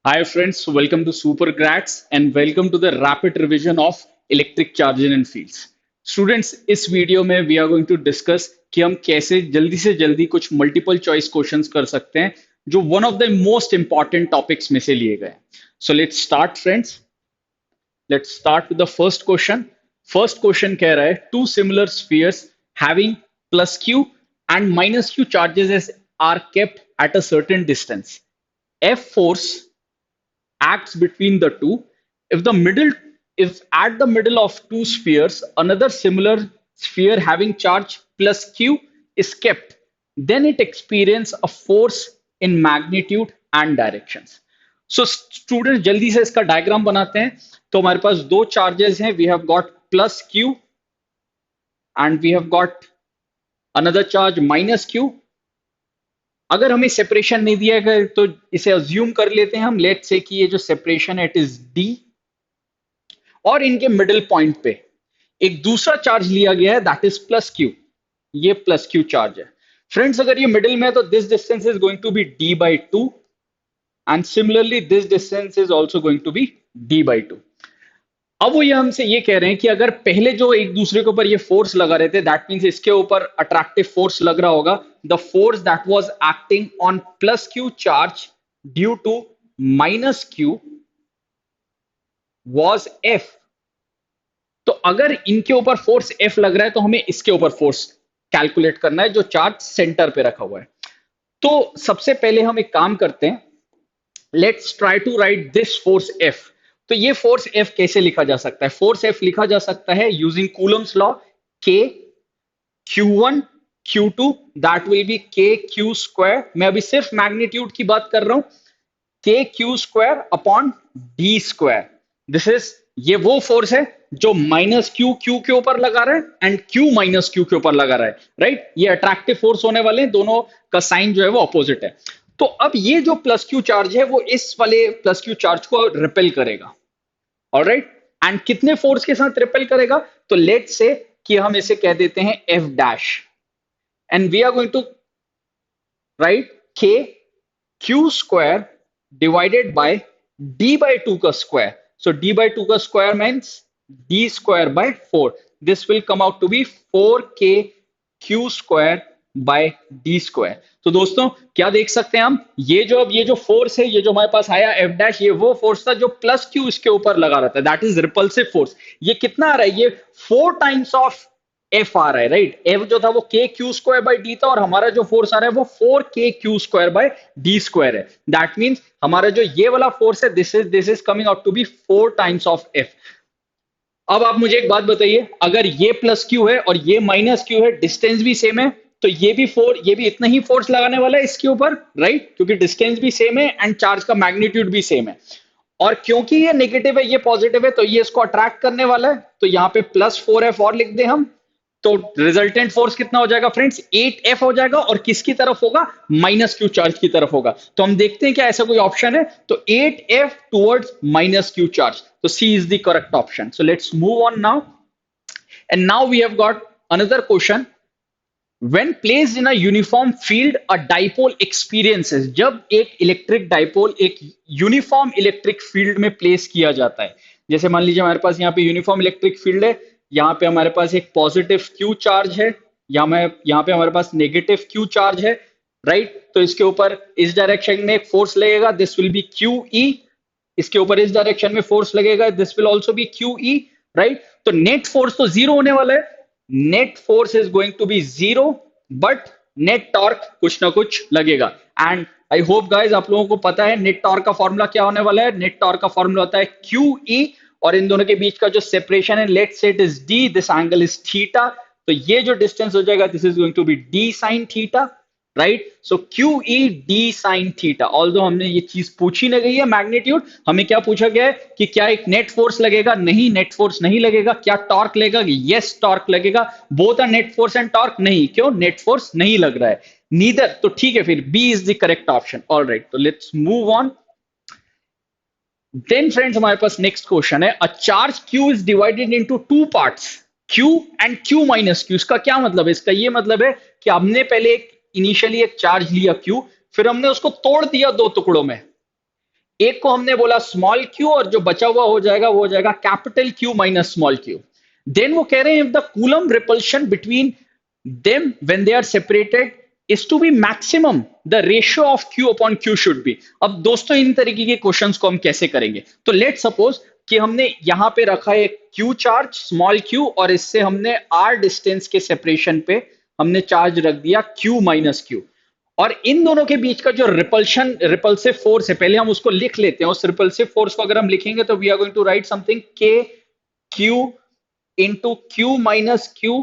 Hi friends, welcome to Super Grads and welcome to the rapid revision of electric charges and fields. Students, इस video में we are going to discuss कि हम कैसे जल्दी से जल्दी कुछ मल्टीपल चॉइस क्वेश्चंस कर सकते हैं जो one of the most important topics में से लिए गए हैं. So let's start friends. Let's start with the first question. First question कह रहा है two similar spheres having plus q and minus q charges are kept at a certain distance. F force acts between the two. If the middle, if at the middle of two spheres, another similar sphere having charge plus q is kept, then it experiences a force in magnitude and directions. So students जल्दी से इसका diagram बनाते हैं. तो हमारे पास दो charges हैं. We have got plus q and we have got another charge minus q. अगर हमें सेपरेशन नहीं दिया गया तो इसे अज्यूम कर लेते हैं हम. लेट्स से कि ये जो सेपरेशन है इट इज d और इनके मिडिल पॉइंट पे एक दूसरा चार्ज लिया गया है दैट इज प्लस क्यू. ये प्लस क्यू चार्ज है. फ्रेंड्स अगर ये मिडिल में है तो this distance is going to be d by two and similarly this distance is also going to be d by two. अब वो ये हमसे ये कह रहे हैं कि अगर पहले जो एक दूसरे के ऊपर ये फोर्स लगा रहे थे दैट मीन्स इसके ऊपर अट्रैक्टिव फोर्स लग रहा होगा. The force that was acting on plus q charge due to minus q was F. तो अगर इनके ऊपर फोर्स एफ लग रहा है तो हमें इसके ऊपर फोर्स कैलकुलेट करना है जो चार्ज सेंटर पे रखा हुआ है. तो सबसे पहले हम एक काम करते हैं. Let's try to write this force F. तो ये फोर्स एफ कैसे लिखा जा सकता है? फोर्स एफ लिखा जा सकता है यूजिंग कूलम्स लॉ. के Q1 Q2 that will be के क्यू स्क्वायर. मैं अभी सिर्फ मैग्नीट्यूड की बात कर रहा हूं. के Q square upon D square. This is ये वो फोर्स है जो माइनस क्यू क्यू के ऊपर लगा रहा है एंड क्यू माइनस क्यू के ऊपर लगा रहा है. राइट ये अट्रैक्टिव फोर्स होने वाले हैं. दोनों का साइन जो है वो ऑपोजिट है. तो अब ये जो प्लस क्यू चार्ज है वो इस वाले प्लस क्यू चार्ज को रिपेल करेगा. ऑलराइट एंड कितने फोर्स के साथ रिपेल करेगा? तो लेट से कि हम इसे कह देते हैं F dash and we are going to write K Q square divided by d by 2 का स्क्वायर. So d by 2 का square means d square by 4. This will come out to be 4k q square by d square. तो दोस्तों क्या देख सकते हैं हम? ये जो अब ये जो फोर्स है ये जो हमारे पास आया f डैश ये वो फोर्स था जो प्लस q इसके ऊपर लगा रहता है. That is repulsive force. ये कितना आ रहा है? ये 4 टाइम्स ऑफ एफ आ रहा है. राइट एफ जो था वो के क्यू स्क्वायर बाई डी था और हमारा जो फोर्स आ रहा है वो 4k q square by d square है. दैट मींस हमारा जो ये वाला फोर्स है this is coming out to be 4 times of F. अब आप मुझे एक बात बताइए, अगर ये प्लस क्यू है और ये माइनस क्यू है, डिस्टेंस भी सेम है, तो ये भी इतना ही फोर्स लगाने वाला है इसके ऊपर. राइट क्योंकि डिस्टेंस भी सेम है एंड चार्ज का मैग्नीट्यूड भी सेम है. और क्योंकि ये नेगेटिव है ये पॉजिटिव है तो ये इसको अट्रैक्ट करने वाला है. तो यहाँ पे प्लस 4f और लिख दे हम. तो रिजल्टेंट फोर्स कितना हो जाएगा फ्रेंड्स? 8f हो जाएगा और किसकी तरफ होगा? माइनस क्यू चार्ज की तरफ होगा. तो हम देखते हैं क्या ऐसा कोई ऑप्शन है. तो 8f towards minus Q charge. तो C is the correct option. So let's move on now. And now we have got another question. When placed in a uniform field, a dipole experiences. जब एक electric dipole एक uniform electric field में place किया जाता है, जैसे मान लीजिए हमारे पास यहाँ पे यूनिफॉर्म इलेक्ट्रिक फील्ड है, यहाँ पे हमारे पास एक पॉजिटिव क्यू चार्ज है, यहाँ पे हमारे पास नेगेटिव क्यू चार्ज है. राइट तो इसके ऊपर इस डायरेक्शन में एक फोर्स लगेगा, this will be q E. इसके ऊपर इस डायरेक्शन में फोर्स लगेगा, this will also be q E. Right तो नेट फोर्स तो जीरो होने वाला है. Net force is going to be zero but net torque कुछ ना कुछ लगेगा. एंड आई होप गाइज आप लोगों को पता है नेट टॉर्क का फॉर्मूला क्या होने वाला है. नेट टॉर्क का फॉर्मूला होता है क्यू ई और इन दोनों के बीच का जो सेपरेशन है let say it is d, this angle is theta. तो ये जो डिस्टेंस हो जाएगा this is going to be d sine theta. Right so q E d sine theta. Although हमने ये चीज पूछी नहीं गई है मैग्नीट्यूड, हमें क्या पूछा गया है कि क्या एक नेट फोर्स लगेगा? नहीं नेट फोर्स नहीं लगेगा. क्या टॉर्क लगेगा? यस टॉर्क लगेगा. Both are net force and torque. नहीं, क्यों? नेट फोर्स नहीं लग रहा है. नीदर. तो ठीक है फिर B is the correct option. Alright तो let's move on. Then friends हमारे पास नेक्स्ट क्वेश्चन है. A charge Q is divided into two parts Q and Q minus Q. इसका क्या मतलब है? इसका ये मतलब है कि हमने पहले एक इनिशियली एक चार्ज लिया क्यू, फिर हमने उसको तोड़ दिया दो टुकड़ों में. एक को हमने बोला स्मॉल क्यू, और जो बचा हुआ हो जाएगा वो हो जाएगा capital Q minus small q. Then वो कह रहे हैं if the Coulomb repulsion between them when they are separated is to be maximum, the ratio of q upon q should be। अब दोस्तों इन तरीके के क्वेश्चंस को हम कैसे करेंगे? तो लेट सपोज कि हमने यहां पे रखा है q चार्ज स्मॉल q, और इससे हमने r डिस्टेंस के सेपरेशन पे हमने चार्ज रख दिया q माइनस q, और इन दोनों के बीच का जो रिपल्सिव फोर्स है, पहले हम उसको लिख लेते हैं। उस रिपल्सिव फोर्स को अगर हम लिखेंगे तो we are going to write something k q into q minus q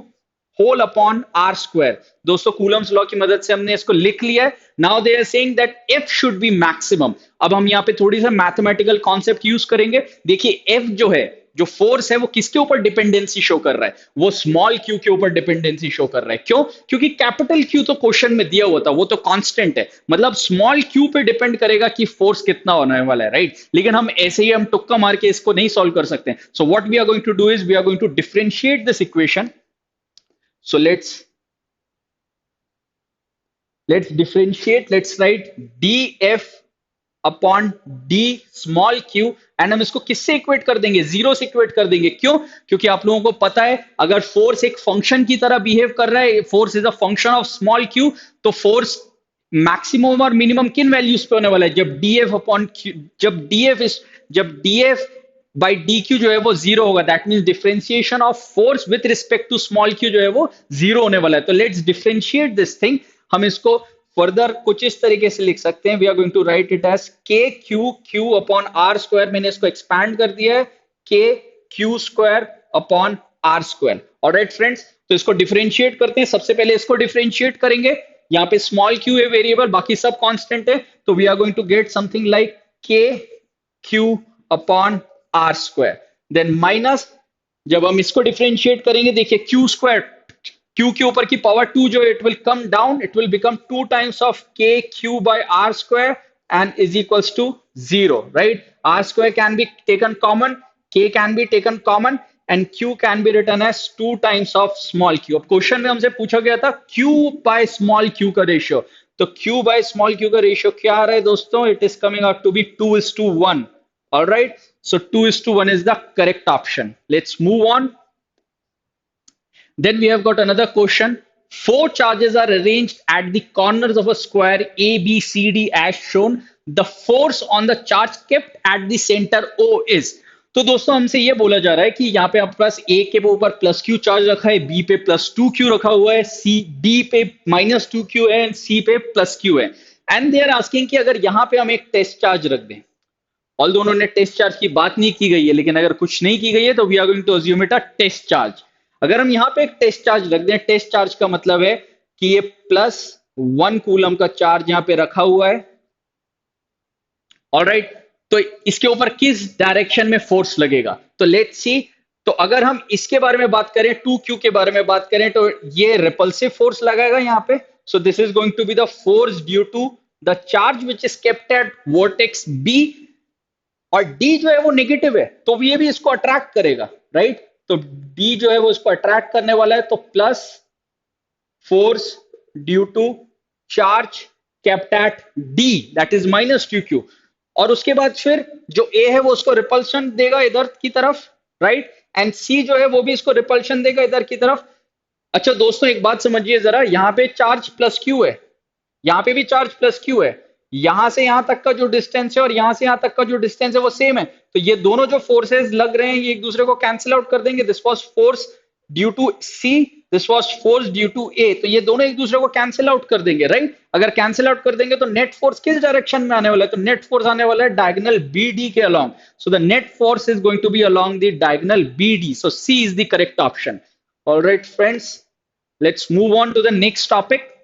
whole upon are square. दोस्तों कूलम्स लॉ की मदद से हमने इसको लिख लिया है। Now they are saying that F should be maximum. अब हम यहाँ पे थोड़ी सा मैथमेटिकल कॉन्सेप्ट यूज करेंगे। देखिए एफ जो है, जो फोर्स है, वो किसके ऊपर डिपेंडेंसी शो कर रहा है? वो स्मॉल क्यू के ऊपर डिपेंडेंसी शो कर रहा है। क्यों? क्योंकि कैपिटल क्यू तो क्वेश्चन में दिया हुआ था, वो तो कांस्टेंट है, मतलब स्मॉल क्यू पे डिपेंड करेगा कि फोर्स कितना होने वाला है, राइट? लेकिन हम ऐसे ही हम तुक्का मार के इसको नहीं सॉल्व कर सकते। So what we are going to do is we are going to differentiate this equation. So let's differentiate. Let's write df upon d small q, and हम इसको किससे इक्वेट कर देंगे? जीरो से इक्वेट कर देंगे। क्यों? क्योंकि आप लोगों को पता है अगर फोर्स एक फंक्शन की तरह बिहेव कर रहा है, force is a function of small q, तो फोर्स मैक्सिमम और मिनिमम किन वैल्यूज पे होने वाला है? जब df अपॉन q, जब df बाई डी क्यू जो है वो जीरो होगा, that mean differentiation of force with respect to small q जो है वो जीरो होने वाला है। तो लेट्स डिफरेंशिएट दिस थिंग। हम इसको फर्दर कुछ इस तरीके से लिख सकते हैं। We are going to write it as K Q Q upon are square. मैंने इसको एक्सपैंड कर दिया है, K Q square upon are square. Alright friends, तो इसको डिफरेंशिएट करते हैं। सबसे पहले इसको डिफरेंशिएट करेंगे। यहाँ पे स्मॉल क्यू है वेरिएबल, बाकी सब कांस्टेंट है, तो we are going to get something like K Q upon are square. Then minus, जब हम इसको डिफरेंशिएट करेंगे, देखिए क्यू स्क्वायर, क्यू के ऊपर की पावर टू जो it will come down, it will become two times of K Q by R square and is equals to zero, right? R square can be taken common, K can be taken common, and q can be written as two times of small q। अब question में हमसे पूछा गया था q by small q का ratio, तो q by small q का ratio क्या आ रहा है दोस्तों? It is coming out to be 2:1। Alright, so 2:1 is the correct option. Let's move on. Then we have got another question. Four charges are arranged at the corners of a square A, B, C, D as shown. The force on the charge kept at the center O is. तो दोस्तों हमसे ये बोला जा रहा है कि यहाँ पे आपके पास A के ऊपर प्लस क्यू चार्ज रखा है, B पे प्लस 2q रखा हुआ है, D पे माइनस 2q है, एंड C पे प्लस q है। एंड दे आर आस्किंग कि अगर यहाँ पे हम एक टेस्ट चार्ज रख दें, ऑल दोनों ने टेस्ट चार्ज की बात नहीं की गई है, लेकिन अगर कुछ नहीं की गई है तो we are going to assume it a test charge. अगर हम यहाँ पे एक टेस्ट चार्ज रख दें, टेस्ट चार्ज का मतलब है कि ये प्लस 1 कूलम का चार्ज यहाँ पे रखा हुआ है। ऑलराइट, तो इसके ऊपर किस डायरेक्शन में फोर्स लगेगा? तो लेट्स सी। तो अगर हम इसके बारे में बात करें, 2q के बारे में बात करें, तो ये रिपल्सिव फोर्स लगाएगा यहाँ पे। So this is going to be the force due to the charge which is kept at vertex B, और D जो है वो नेगेटिव है, तो ये भी इसको अट्रैक्ट करेगा, राइट? तो D जो है वो इसको अट्रैक्ट करने वाला है, तो plus force due to charge kept at D, that is minus 2q। और उसके बाद फिर जो A है वो उसको रिपल्शन देगा इधर की तरफ, राइट? एंड C जो है वो भी इसको रिपल्शन देगा इधर की तरफ। अच्छा दोस्तों एक बात समझिए जरा, यहाँ पे चार्ज प्लस q है, यहाँ पे भी चार्ज प्लस q है, यहां से यहां तक का जो डिस्टेंस है और यहां से यहां तक का जो डिस्टेंस है वो सेम है, तो ये दोनों जो फोर्सेस लग रहे हैं ये एक दूसरे को कैंसिल आउट कर देंगे। This was force due to C, this was force due to A, तो ये दोनों एक दूसरे को कैंसिल आउट कर देंगे, राइट? अगर कैंसिल आउट कर देंगे तो नेट फोर्स किस डायरेक्शन में आने वाला है? तो नेट फोर्स आने वाला है डायगोनल BD के along. So the net force is going to be along the diagonal BD, so C is the correct option. Alright friends, let's move on to the next topic.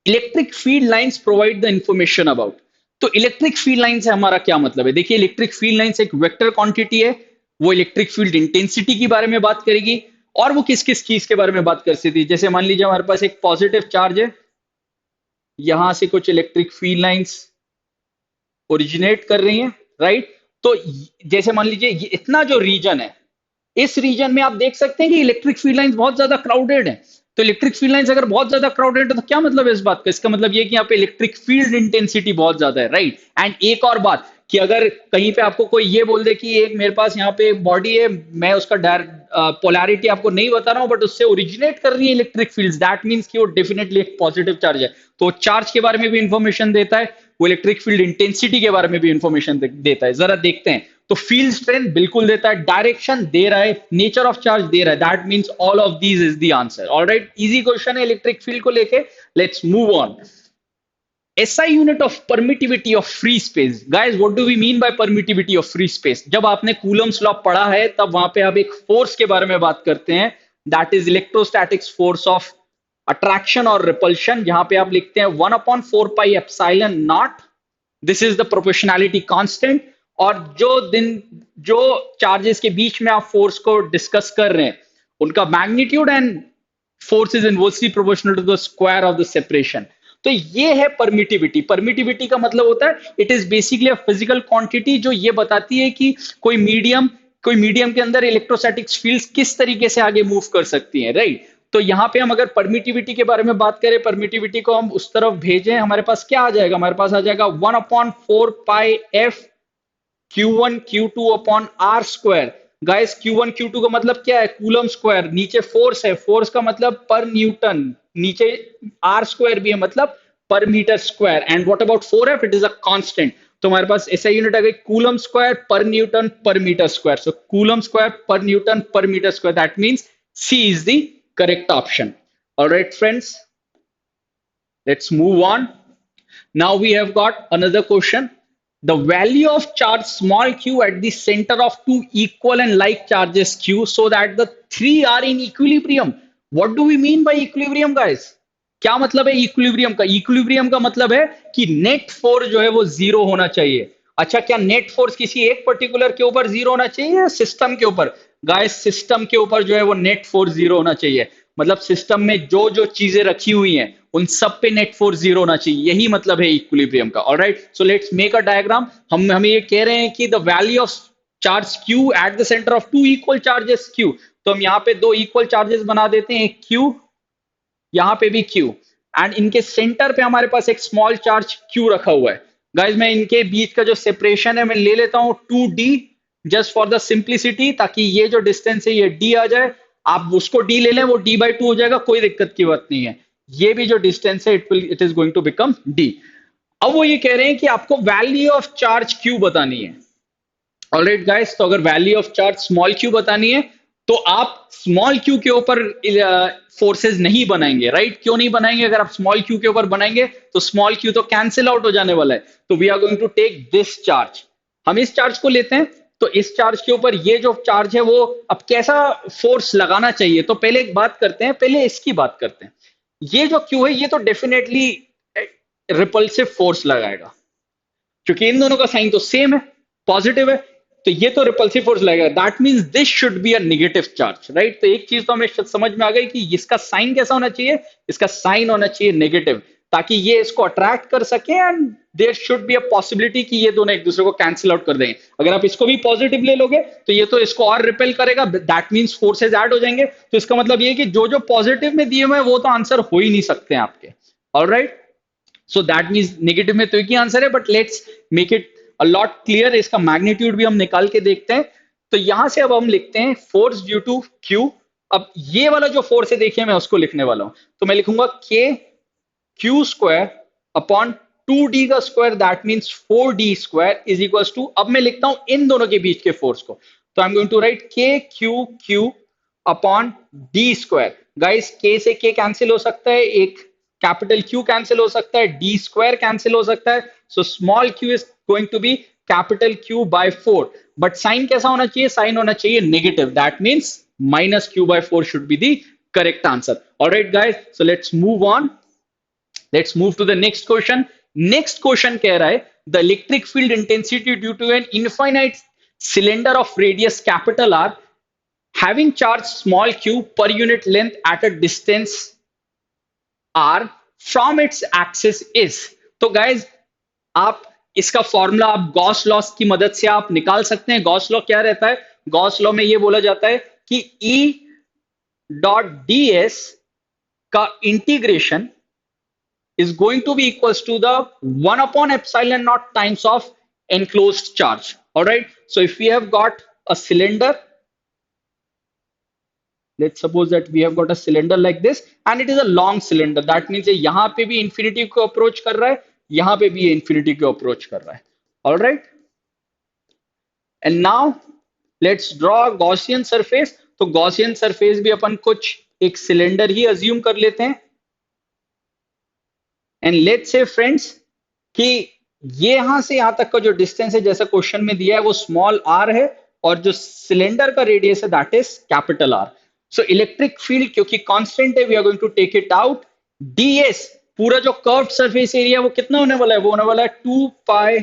Electric field lines provide the information about. तो electric field line से हमारा क्या मतलब है? देखिए electric field lines एक vector quantity है, वो इलेक्ट्रिक फील्ड इंटेंसिटी के बारे में बात करेगी, और वो किस किस चीज के बारे में बात कर सकती है? जैसे मान लीजिए हमारे पास एक पॉजिटिव चार्ज है, यहां से कुछ इलेक्ट्रिक फील्ड लाइंस ओरिजिनेट कर रही हैं, राइट? तो जैसे मान लीजिए ये इतना जो रीजन है, इस रीजन में आप देख सकते हैं कि इलेक्ट्रिक फील्ड लाइंस बहुत ज्यादा क्राउडेड है। तो इलेक्ट्रिक फील्ड लाइंस अगर बहुत ज्यादा क्राउडेड है तो क्या मतलब है इस बात का? इसका मतलब ये कि यहाँ पे इलेक्ट्रिक फील्ड इंटेंसिटी बहुत ज्यादा है, राइट? एंड एक और बात कि अगर कहीं पे आपको कोई ये बोल दे कि एक मेरे पास यहाँ पे एक बॉडी है, मैं उसका पोलैरिटी आपको नहीं बता रहा हूँ, बट उससे ओरिजिनेट कर रही है इलेक्ट्रिक फील्ड्स, दैट मीन्स कि वो डेफिनेटली एक पॉजिटिव चार्ज है। तो चार्ज के बारे में भी इंफॉर्मेशन देता है, वो इलेक्ट्रिक फील्ड इंटेंसिटी के बारे में भी इंफॉर्मेशन देता है। जरा देखते हैं। तो फील्ड स्ट्रेंथ बिल्कुल देता है, डायरेक्शन दे रहा है, नेचर ऑफ चार्ज दे रहा है, that means all of these is the answer. Alright, easy question है इलेक्ट्रिक फील्ड को लेके। Let's move on. SI unit of permittivity of free space. Guys, what do we mean by permittivity of free space? जब आपने Coulomb's law पढ़ा है तब वहां पे आप एक फोर्स के बारे में बात करते हैं, that is electrostatics force of attraction और रिपल्शन, जहां पे आप लिखते हैं 1/4 पाई epsilon not, this is the proportionality constant. और जो चार्जेस के बीच में आप फोर्स को डिस्कस कर रहे हैं उनका magnitude and force is inversely proportional to the square of the separation. तो ये है परमिटिविटी। परमिटिविटी का मतलब होता है it is basically a physical quantity जो ये बताती है कि कोई मीडियम के अंदर इलेक्ट्रोस्टैटिक्स फील्ड्स किस तरीके से आगे मूव कर सकती हैं, राइट। तो यहाँ पे हम अगर परमिटिविटी के बारे में बात करें, परमिटिविटी को हम उस तरफ भेजें, हमारे पास क्या आ जाएगा? हमारे पास आ जाएगा 1/4 pi F Q1 Q2 upon are square. Guys Q1 Q2 का मतलब क्या है? Coulomb square. नीचे फोर्स है, फोर्स का मतलब पर न्यूटन, नीचे आर स्क्वायर भी है मतलब per metre square. And what about 4F? It is a constant. तो हमारे पास ऐसा यूनिट आ गई Coulomb square per newton per metre square. So Coulomb square per newton per metre square, that means C is the correct option. Alright friends, let's move on. Now we have got another question. The value of charge small q at the center of two equal and like charges q so that the three are in equilibrium. What do we mean by equilibrium, guys? क्या मतलब है equilibrium का? Equilibrium का मतलब है कि net force जो है वो जीरो होना चाहिए। अच्छा, क्या नेट फोर्स किसी एक पर्टिकुलर के ऊपर जीरो होना चाहिए या सिस्टम के ऊपर? गाइस, सिस्टम के ऊपर जो है वो नेट फोर्स जीरो होना चाहिए। मतलब सिस्टम में जो जो चीजें रखी हुई हैं उन सब पे नेट फोर्स जीरो होना चाहिए, यही मतलब है इक्विलिब्रियम का। Alright, so let's make a diagram. हम ये कह रहे हैं कि the value of charge q at the centre of two equal charges q। तो हम यहाँ पे दो इक्वल चार्जेस बना देते हैं, एक q, यहाँ पे भी q, एंड इनके सेंटर पे हमारे पास एक स्मॉल चार्ज q रखा हुआ है। गाइज, मैं इनके बीच का जो सेपरेशन है मैं ले लेता हूँ 2d, just for the simplicity, ताकि ये जो डिस्टेंस है ये d आ जाए। आप उसको d ले लें, वो d/2 हो जाएगा, कोई दिक्कत की बात नहीं है। ये भी जो डिस्टेंस है it is going to become d। अब वो ये कह रहे हैं कि आपको वैल्यू ऑफ चार्ज q बतानी है। ऑलराइट गाइस, तो अगर value of charge small q बतानी है तो आप स्मॉल q के ऊपर फोर्सेस नहीं बनाएंगे, राइट? क्यों नहीं बनाएंगे? अगर आप स्मॉल q के ऊपर बनाएंगे तो स्मॉल q तो कैंसिल आउट हो जाने वाला है। तो we are going to take this charge. हम इस चार्ज को लेते हैं, तो इस चार्ज के ऊपर ये जो चार्ज है वो अब कैसा फोर्स लगाना चाहिए? तो पहले एक बात करते हैं, पहले इसकी बात करते हैं। ये जो q है ये तो डेफिनेटली रिपल्सिव फोर्स लगाएगा, क्योंकि इन दोनों का साइन तो सेम है, पॉजिटिव है, तो ये तो रिपल्सिव फोर्स लगेगा। That means this should be a negative charge, right? तो एक चीज तो हमें समझ में आ गई कि इसका साइन कैसा होना चाहिए, इसका साइन होना चाहिए नेगेटिव, ताकि ये इसको अट्रैक्ट कर सके and there should be a possibility कि ये दोनों एक दूसरे को कैंसिल आउट कर देंगे। अगर आप इसको भी पॉजिटिव ले लोगे तो ये तो इसको और रिपेल करेगा, दैट मींस फोर्सेज ऐड हो जाएंगे। तो इसका मतलब ये है कि जो जो पॉजिटिव में दिए हुए हैं वो तो आंसर हो ही नहीं सकते हैं आपके। Alright, so that means negative में तो एक ही आंसर है, but let's make it a lot clear. इसका मैग्नीट्यूड भी हम निकाल के देखते हैं। तो यहां से अब हम लिखते हैं फोर्स ड्यू टू क्यू। अब ये वाला जो फोर्स है देखिए, मैं उसको लिखने वाला हूं, तो मैं लिखूंगा के क्यू स्क्वायर अपॉन 2d का square, that means 4d square is equal to, अब मैं लिखता हूं इन दोनों के बीच के फोर्स को, तो I am going to write K Q Q upon D square. Guys, के से के कैंसिल हो सकता है, एक कैपिटल क्यू कैंसिल हो सकता है, डी स्क्वायर कैंसिल हो सकता है, so small q is going to be capital Q by 4। But sine कैसा होना चाहिए? साइन होना चाहिए negative, that means minus q by 4 should be the correct answer. Alright guys, so let's move on. Let's move to the next question. Next question कह रहा है the electric field intensity due to an infinite cylinder of radius capital R having charge small q per unit length at a distance r from its axis is। तो guys, आप इसका formula आप Gauss loss की मदद से आप निकाल सकते हैं। गॉस लॉ क्या रहता है? गॉस लॉ में ये बोला जाता है कि E डॉट डी एस का integration is going to be equals to the 1/epsilon naught times of enclosed charge. All right. So if we have got a cylinder, let's suppose that we have got a cylinder like this and it is a long cylinder. That means ये यहाँ पे भी infinity को approach कर रहा है, यहाँ पे भी ये infinity को approach कर रहा है. All right. And now let's draw a Gaussian surface. तो Gaussian surface भी अपन कुछ एक cylinder ही assume कर लेते हैं. And let's say friends कि ये यहां से यहां तक का जो डिस्टेंस है जैसा क्वेश्चन में दिया है वो स्मॉल r है और जो सिलेंडर का रेडियस है that is capital R. So electric field क्योंकि कांस्टेंट है we are going to take it out. ds पूरा जो कर्व्ड सरफेस एरिया वो कितना होने वाला है, वो होने वाला है 2 pi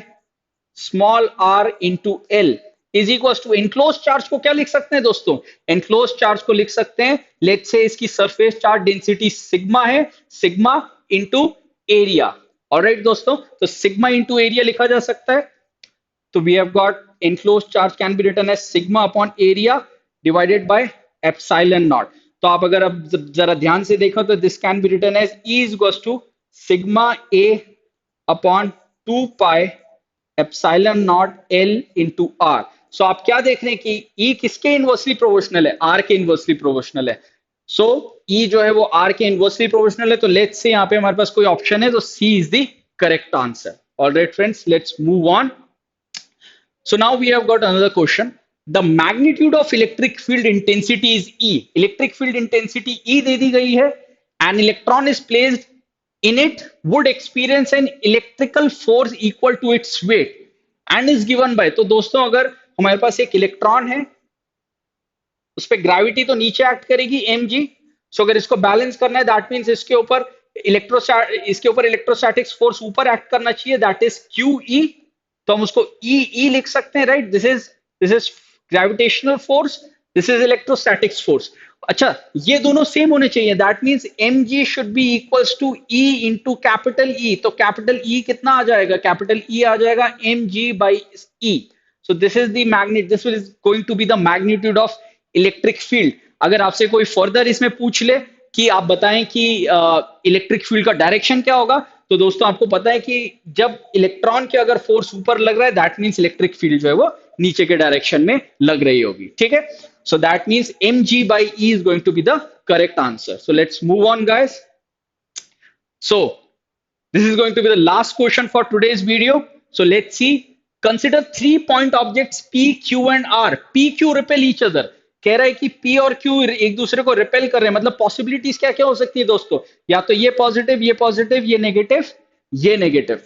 small r into L is equal to enclose charge को क्या लिख सकते हैं दोस्तों, एनक्लोज चार्ज को लिख सकते हैं लेट्स से इसकी सरफेस चार्ज डेंसिटी सिग्मा है, सिग्मा इंटू एरिया. ऑलराइट दोस्तों, तो सिग्मा इंटू एरिया लिखा जा सकता है. तो we have got enclose charge can be written as sigma upon area divided by epsilon naught. तो आप अगर अब जरा ध्यान से देखो तो this can be written as E is equal to sigma A upon 2 pi epsilon naught L into R. So आप क्या देख रहे हैं कि E किसके इनवर्सली प्रोपोर्शनल है, R के इनवर्सली प्रोपोर्शनल है. सो E जो है वो R के इनवर्सली प्रोपोर्शनल है. तो लेट्स से यहाँ पे हमारे पास कोई ऑप्शन है तो C is the correct answer. Alright friends, let's move on. So now we have got another question. The magnitude of electric field intensity is E. Electric field intensity E दे दी गई है. An electron is placed in it would experience an electrical force equal to its weight and is given by. तो दोस्तों अगर हमारे पास एक electron है उस पर ग्रेविटी तो नीचे एक्ट करेगी mg. सो अगर इसको बैलेंस करना है दैट मीन्स इसके ऊपर इलेक्ट्रोस्टैटिक्स फोर्स ऊपर एक्ट करना चाहिए दैट इज QE. तो हम उसको E लिख सकते हैं right. This is gravitational force, this is electrostatics force. अच्छा ये दोनों सेम होने चाहिए that means mg should be equals to E into capital E. तो कैपिटल E कितना आ जाएगा, कैपिटल E आ जाएगा mg by E. So this is the magnet, this is going to be the magnitude of electric field. अगर आपसे कोई further इसमें पूछ ले कि आप बताएं कि इलेक्ट्रिक फील्ड का डायरेक्शन क्या होगा, तो दोस्तों आपको पता है कि जब इलेक्ट्रॉन के अगर फोर्स ऊपर लग रहा है दैट मींस इलेक्ट्रिक फील्ड जो है वो नीचे के डायरेक्शन में लग रही होगी. ठीक है, so that means mg by E is going to be the correct answer. So let's move on guys. So this is going to be the last question for today's video. So let's see. Consider 3 point objects P, Q and R. P, Q repel each other. कह रहा है कि P और Q एक दूसरे को repel कर रहे हैं. मतलब पॉसिबिलिटीज क्या क्या हो सकती है दोस्तों, या तो ये पॉजिटिव, ये पॉजिटिव, ये नेगेटिव, ये negative.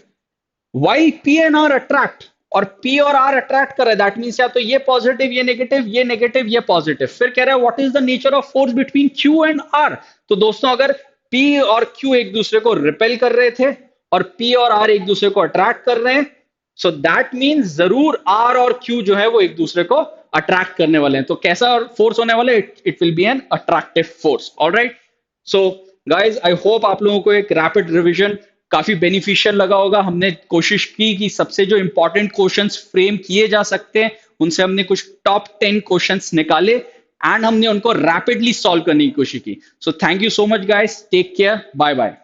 While P and R attract, और P और R अट्रैक्ट कर रहा है दैट मींस या तो ये पॉजिटिव, ये नेगेटिव, ये नेगेटिव, ये पॉजिटिव. फिर कह रहा है what is the nature of force between Q and R. तो दोस्तों अगर P और Q एक दूसरे को रिपेल कर रहे थे और P और R एक दूसरे को अट्रैक्ट कर रहे हैं, सो दैट मींस जरूर R और Q जो है वो एक दूसरे को अट्रैक्ट करने वाले हैं. तो कैसा फोर्स होने वाला है, it will be an attractive force. Alright, so guys I hope आप लोगों को एक रैपिड रिवीजन काफी बेनिफिशियल लगा होगा. हमने कोशिश की कि सबसे जो इंपॉर्टेंट क्वेश्चंस फ्रेम किए जा सकते हैं उनसे हमने कुछ टॉप 10 क्वेश्चंस निकाले एंड हमने उनको रैपिडली सॉल्व करने की कोशिश की. So thank you so much guys, take care, bye bye.